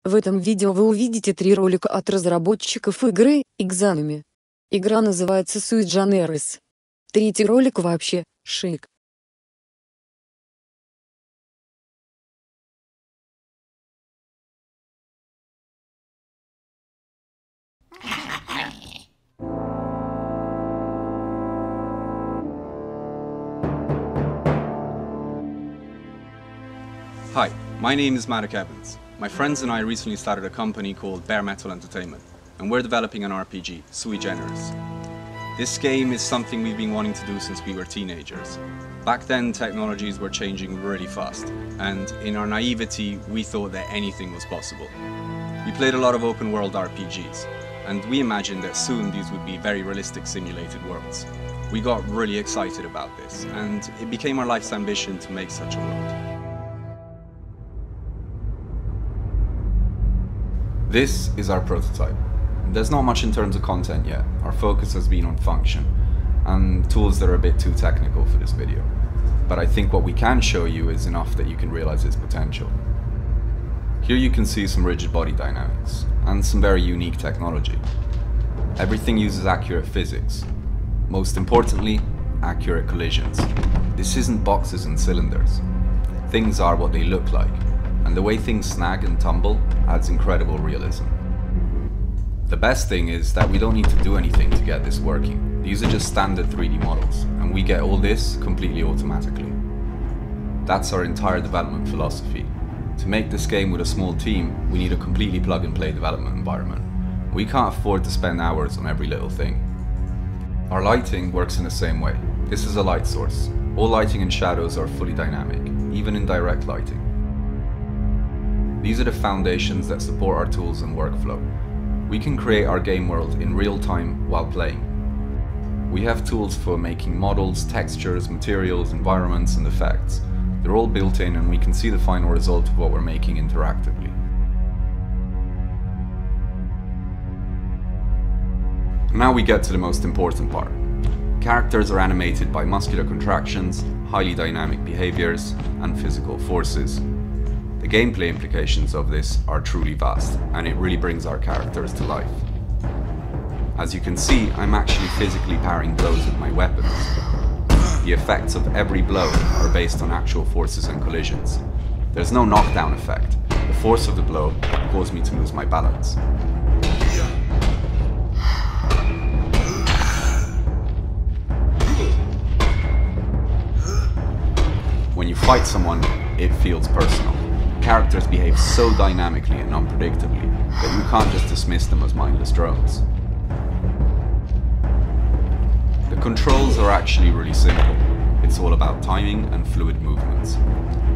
В этом видео вы увидите 3 ролика от разработчиков игры «Экзаменами». Игра называется Sui Generis. Третий ролик вообще шик. Hi, my name is Marek Evans. My friends and I recently started a company called Bare Metal Entertainment, and we're developing an RPG, Sui Generis. This game is something we've been wanting to do since we were teenagers. Back then, technologies were changing really fast, and in our naivety, we thought that anything was possible. We played a lot of open-world RPGs, and we imagined that soon these would be very realistic simulated worlds. We got really excited about this, and it became our life's ambition to make such a world. This is our prototype. There's not much in terms of content yet. Our focus has been on function and tools that are a bit too technical for this video. But I think what we can show you is enough that you can realize its potential. Here you can see some rigid body dynamics and some very unique technology. Everything uses accurate physics. Most importantly, accurate collisions. This isn't boxes and cylinders. Things are what they look like, and the way things snag and tumble adds incredible realism. The best thing is that we don't need to do anything to get this working. These are just standard 3D models, and we get all this completely automatically. That's our entire development philosophy. To make this game with a small team, we need a completely plug-and-play development environment. We can't afford to spend hours on every little thing. Our lighting works in the same way. This is a light source. All lighting and shadows are fully dynamic, even in direct lighting. These are the foundations that support our tools and workflow. We can create our game world in real time while playing. We have tools for making models, textures, materials, environments, and effects. They're all built in, and we can see the final result of what we're making interactively. Now we get to the most important part. Characters are animated by muscular contractions, highly dynamic behaviors, and physical forces. The gameplay implications of this are truly vast, and it really brings our characters to life. As you can see, I'm actually physically parrying blows with my weapons. The effects of every blow are based on actual forces and collisions. There's no knockdown effect. The force of the blow caused me to lose my balance. When you fight someone, it feels personal. Characters behave so dynamically and unpredictably that you can't just dismiss them as mindless drones. The controls are actually really simple. It's all about timing and fluid movements.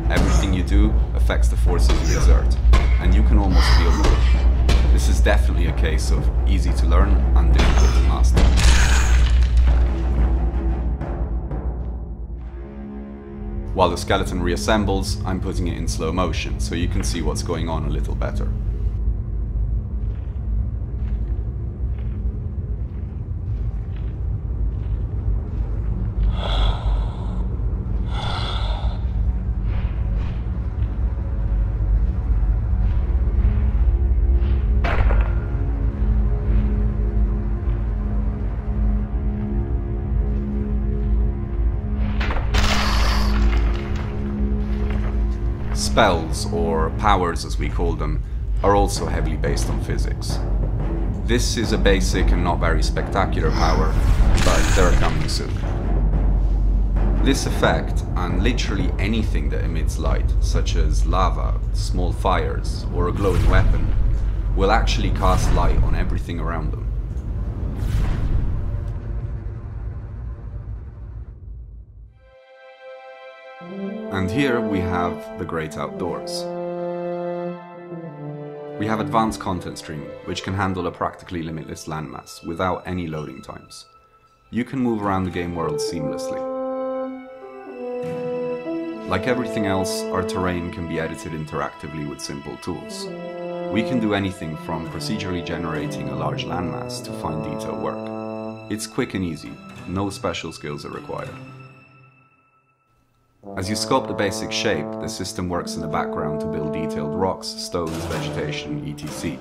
Everything you do affects the forces you exert, and you can almost feel them. This is definitely a case of easy to learn and difficult to master. While the skeleton reassembles, I'm putting it in slow motion, so you can see what's going on a little better. Spells, or powers as we call them, are also heavily based on physics. This is a basic and not very spectacular power, but they're coming soon. This effect, and literally anything that emits light, such as lava, small fires, or a glowing weapon, will actually cast light on everything around them. And here we have the great outdoors. We have advanced content streaming, which can handle a practically limitless landmass without any loading times. You can move around the game world seamlessly. Like everything else, our terrain can be edited interactively with simple tools. We can do anything from procedurally generating a large landmass to fine detail work. It's quick and easy, no special skills are required. As you sculpt the basic shape, the system works in the background to build detailed rocks, stones, vegetation, etc.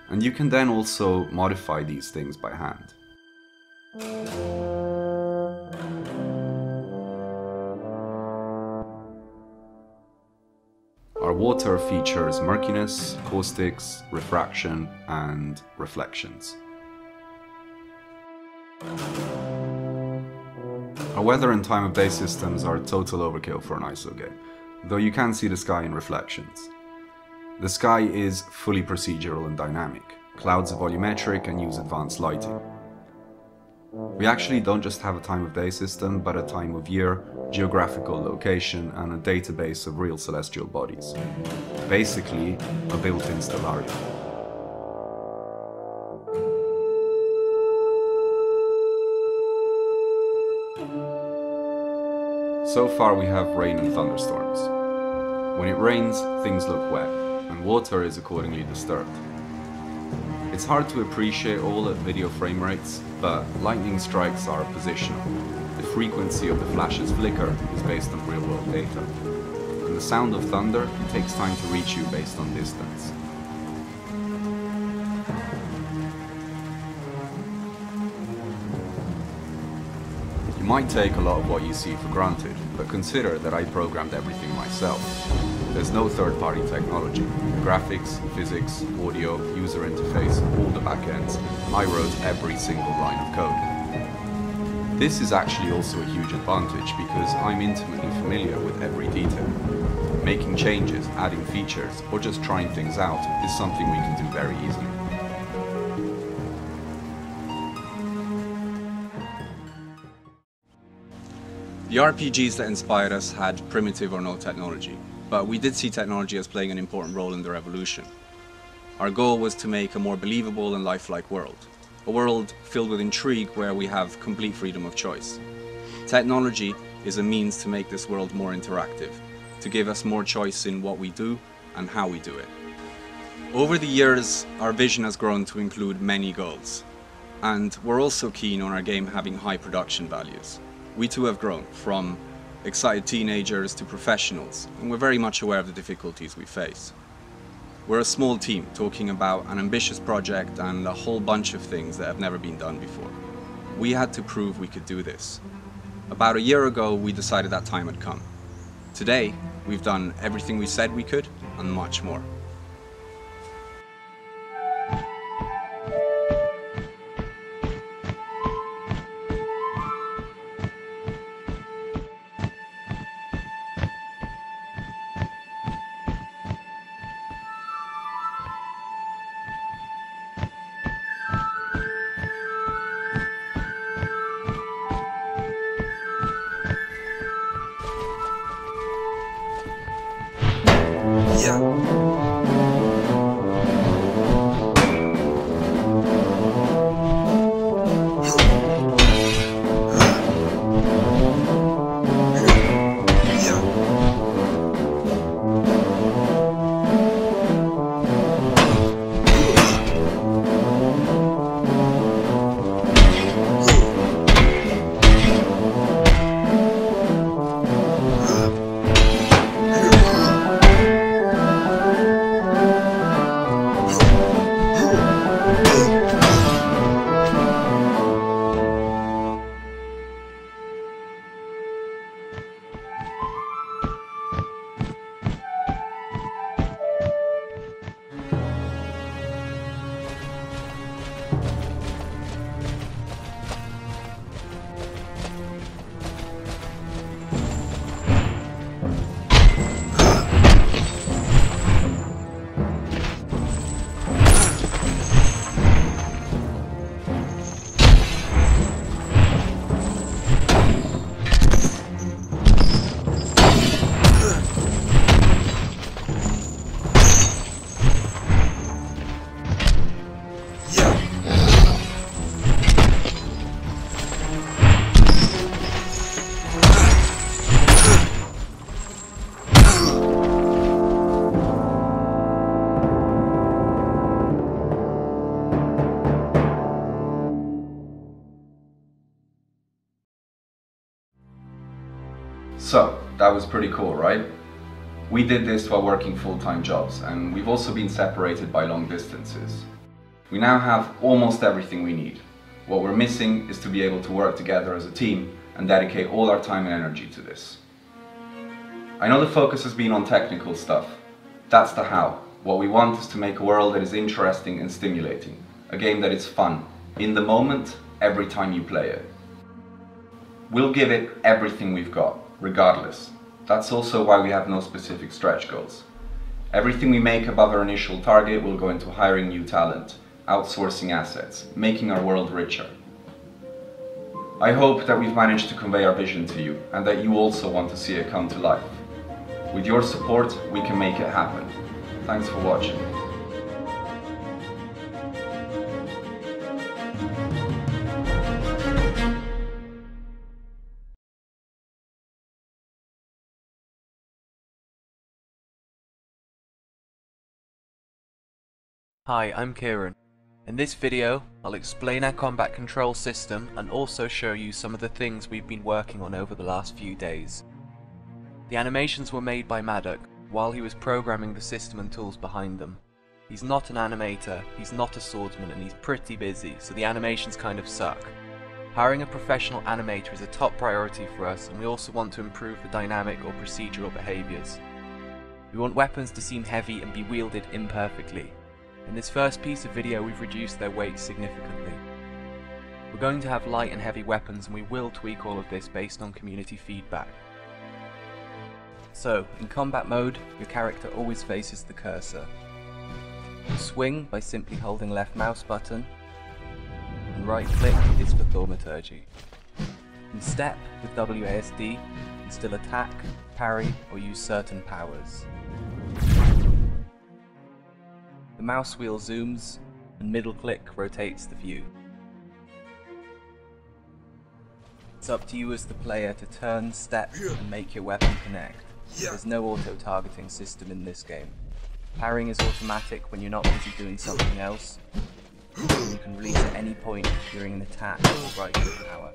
And you can then also modify these things by hand. Our water features murkiness, caustics, refraction, and reflections. Our weather and time of day systems are total overkill for an ISO game, though you can see the sky in reflections. The sky is fully procedural and dynamic. Clouds are volumetric and use advanced lighting. We actually don't just have a time of day system, but a time of year, geographical location, and a database of real celestial bodies. Basically, a built-in stellarium. So far we have rain and thunderstorms. When it rains, things look wet, and water is accordingly disturbed. It's hard to appreciate all at video frame rates, but lightning strikes are positional. The frequency of the flash's flicker is based on real-world data. And the sound of thunder takes time to reach you based on distance. You might take a lot of what you see for granted, but consider that I programmed everything myself. There's no third-party technology. Graphics, physics, audio, user interface, all the backends. I wrote every single line of code. This is actually also a huge advantage because I'm intimately familiar with every detail. Making changes, adding features, or just trying things out is something we can do very easily. The RPGs that inspired us had primitive or no technology, but we did see technology as playing an important role in their evolution. Our goal was to make a more believable and lifelike world, a world filled with intrigue where we have complete freedom of choice. Technology is a means to make this world more interactive, to give us more choice in what we do and how we do it. Over the years, our vision has grown to include many goals, and we're also keen on our game having high production values. We too have grown, from excited teenagers to professionals, and we're very much aware of the difficulties we face. We're a small team talking about an ambitious project and a whole bunch of things that have never been done before. We had to prove we could do this. About a year ago, we decided that time had come. Today, we've done everything we said we could, and much more. Yeah. So, that was pretty cool, right? We did this while working full-time jobs, and we've also been separated by long distances. We now have almost everything we need. What we're missing is to be able to work together as a team and dedicate all our time and energy to this. I know the focus has been on technical stuff. That's the how. What we want is to make a world that is interesting and stimulating. A game that is fun, in the moment, every time you play it. We'll give it everything we've got, regardless. That's also why we have no specific stretch goals. Everything we make above our initial target will go into hiring new talent, outsourcing assets, making our world richer. I hope that we've managed to convey our vision to you and that you also want to see it come to life. With your support, we can make it happen. Thanks for watching. Hi, I'm Kieran. In this video, I'll explain our combat control system and also show you some of the things we've been working on over the last few days. The animations were made by Maddock while he was programming the system and tools behind them. He's not an animator, he's not a swordsman, and he's pretty busy, so the animations kind of suck. Hiring a professional animator is a top priority for us, and we also want to improve the dynamic or procedural behaviours. We want weapons to seem heavy and be wielded imperfectly. In this first piece of video, we've reduced their weight significantly. We're going to have light and heavy weapons, and we will tweak all of this based on community feedback. So, in combat mode, your character always faces the cursor. You swing by simply holding left mouse button, and right click is for thaumaturgy. In step with WASD, you can still attack, parry, or use certain powers. The mouse wheel zooms, and middle click rotates the view. It's up to you as the player to turn, step, and make your weapon connect. There's no auto-targeting system in this game. Parrying is automatic when you're not busy doing something else, and you can release at any point during an attack or right click power.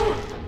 Sure.